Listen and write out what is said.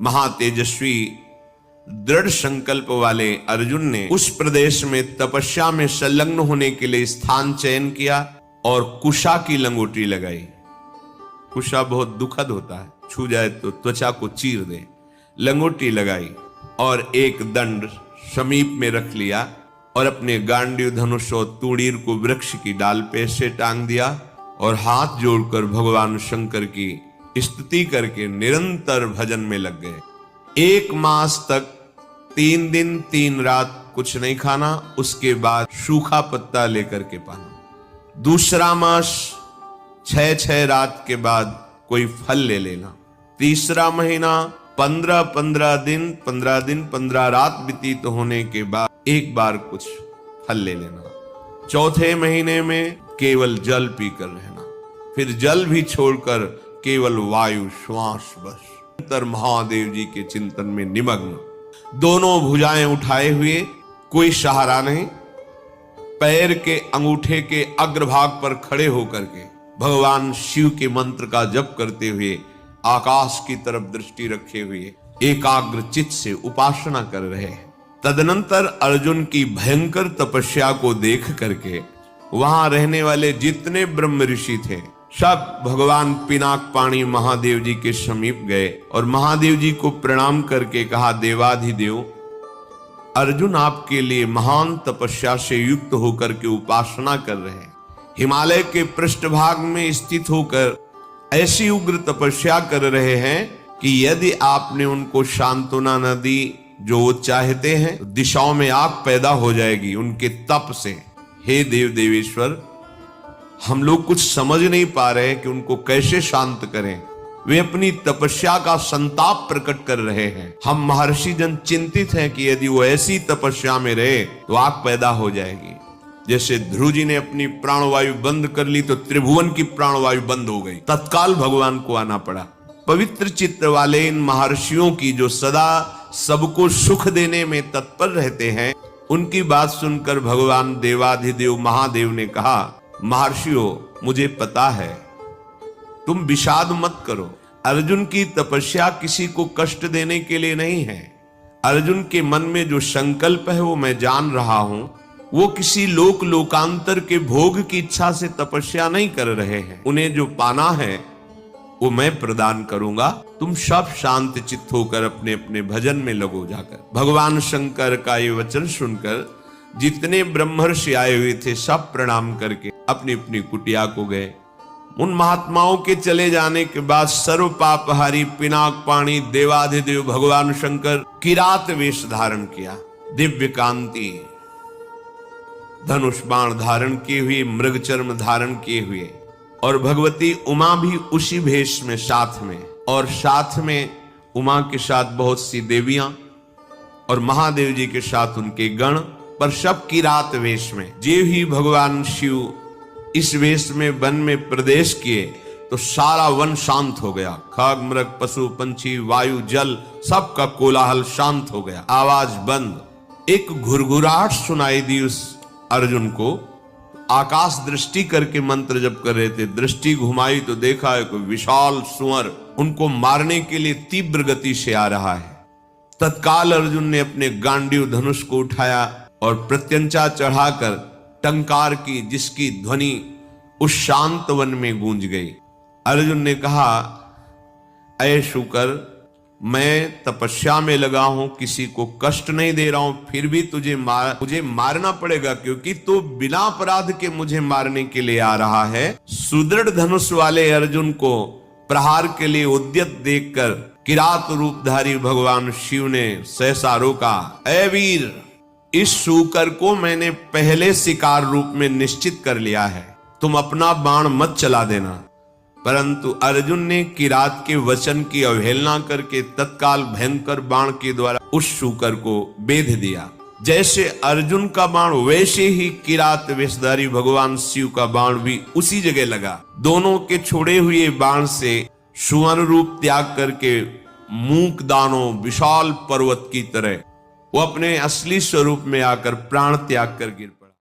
महातेजस्वी दृढ़ संकल्प वाले अर्जुन ने उस प्रदेश में तपस्या में संलग्न होने के लिए स्थान चयन किया और कुशा की लंगोटी लगाई। कुशा बहुत दुखद होता है, छू जाए तो त्वचा को चीर दे। लंगोटी लगाई और एक दंड समीप में रख लिया और अपने गांडीव धनुष और तूणीर को वृक्ष की डाल पे से टांग दिया और हाथ जोड़कर भगवान शंकर की स्तुति करके निरंतर भजन में लग गए। 1 मास तक 3 दिन 3 रात कुछ नहीं खाना, उसके बाद सूखा पत्ता लेकर के पाना। दूसरा मास 6 रात के बाद कोई फल ले लेना। तीसरा महीना 15 दिन 15 रात व्यतीत होने के बाद एक बार कुछ फल ले लेना। चौथे महीने में केवल जल पीकर रहना, फिर जल भी छोड़कर केवल वायु श्वास बस। निरंतर महादेव जी के चिंतन में निमग्न, दोनों भुजाएं उठाए हुए, कोई सहारा नहीं, पैर के अंगूठे के अग्रभाग पर खड़े होकर के भगवान शिव के मंत्र का जप करते हुए आकाश की तरफ दृष्टि रखे हुए एकाग्र चित्त से उपासना कर रहे हैं। तदनंतर अर्जुन की भयंकर तपस्या को देख करके वहां रहने वाले जितने ब्रह्म ऋषि थे सब भगवान पिनाक पाणी महादेव जी के समीप गए और महादेव जी को प्रणाम करके कहा, देवाधिदेव, अर्जुन आपके लिए महान तपस्या से युक्त होकर के उपासना कर रहे हैं। हिमालय के पृष्ठभाग में स्थित होकर ऐसी उग्र तपस्या कर रहे हैं कि यदि आपने उनको सांत्वना न दी जो वो चाहते हैं, तो दिशाओं में आग पैदा हो जाएगी उनके तप से। हे देव देवेश्वर, हम लोग कुछ समझ नहीं पा रहे कि उनको कैसे शांत करें। वे अपनी तपस्या का संताप प्रकट कर रहे हैं। हम महर्षि जन चिंतित हैं कि यदि वो ऐसी तपस्या में रहे तो आग पैदा हो जाएगी। जैसे ध्रुव जी ने अपनी प्राणवायु बंद कर ली तो त्रिभुवन की प्राणवायु बंद हो गई, तत्काल भगवान को आना पड़ा। पवित्र चित्त वाले इन महर्षियों की जो सदा सबको सुख देने में तत्पर रहते हैं, उनकी बात सुनकर भगवान देवाधिदेव महादेव ने कहा, महर्षियों, मुझे पता है, तुम विषाद मत करो। अर्जुन की तपस्या किसी को कष्ट देने के लिए नहीं है। अर्जुन के मन में जो संकल्प है वो मैं जान रहा हूं। वो किसी लोकांतर के भोग की इच्छा से तपस्या नहीं कर रहे हैं। उन्हें जो पाना है वो मैं प्रदान करूंगा। तुम सब शांत चित्त होकर अपने अपने भजन में लगो जाकर। भगवान शंकर का ये वचन सुनकर जितने ब्रह्मर्षि आए हुए थे सब प्रणाम करके अपनी अपनी कुटिया को गए। उन महात्माओं के चले जाने के बाद सर्व पापहारी पिनाक पाणी देवाधिदेव भगवान शंकर किरात वेश धारण किया, दिव्य कांति धनुष बाण धारण किए हुए, मृग चर्म धारण किए हुए, और भगवती उमा भी उसी भेष में साथ में, और साथ में उमा के साथ बहुत सी देवियां और महादेव जी के साथ उनके गण, पर सब किरात वेश में। जे ही भगवान शिव इस वेश में वन में प्रवेश किए तो सारा वन शांत हो गया। खग मृग पशु पंछी वायु जल सबका कोलाहल शांत हो गया, आवाज बंद। एक घुरघुराहट सुनाई दी उस अर्जुन को। आकाश दृष्टि करके मंत्र जप कर रहे थे, दृष्टि घुमाई तो देखा है कोई विशाल सुअर उनको मारने के लिए तीव्र गति से आ रहा है। तत्काल अर्जुन ने अपने गांडीव धनुष को उठाया और प्रत्यंचा चढ़ाकर टंकार की, जिसकी ध्वनि उस शांत वन में गूंज गई। अर्जुन ने कहा, ऐ शुकर, मैं तपस्या में लगा हूं, किसी को कष्ट नहीं दे रहा हूं, फिर भी मुझे मारना पड़ेगा, क्योंकि तो बिना अपराध के मुझे मारने के लिए आ रहा है। सुदृढ़ धनुष वाले अर्जुन को प्रहार के लिए उद्यत देखकर किरात रूपधारी भगवान शिव ने सहसा रोका। ऐ वीर, इस शूकर को मैंने पहले शिकार रूप में निश्चित कर लिया है, तुम अपना बाण मत चला देना। परंतु अर्जुन ने किरात के वचन की अवहेलना करके तत्काल भयंकर बाण के द्वारा उस शूकर को बेध दिया। जैसे अर्जुन का बाण वैसे ही किरात वेशधारी भगवान शिव का बाण भी उसी जगह लगा। दोनों के छोड़े हुए बाण से सुवर्ण रूप त्याग करके मूक दानों विशाल पर्वत की तरह वो अपने असली स्वरूप में आकर प्राण त्याग कर गिर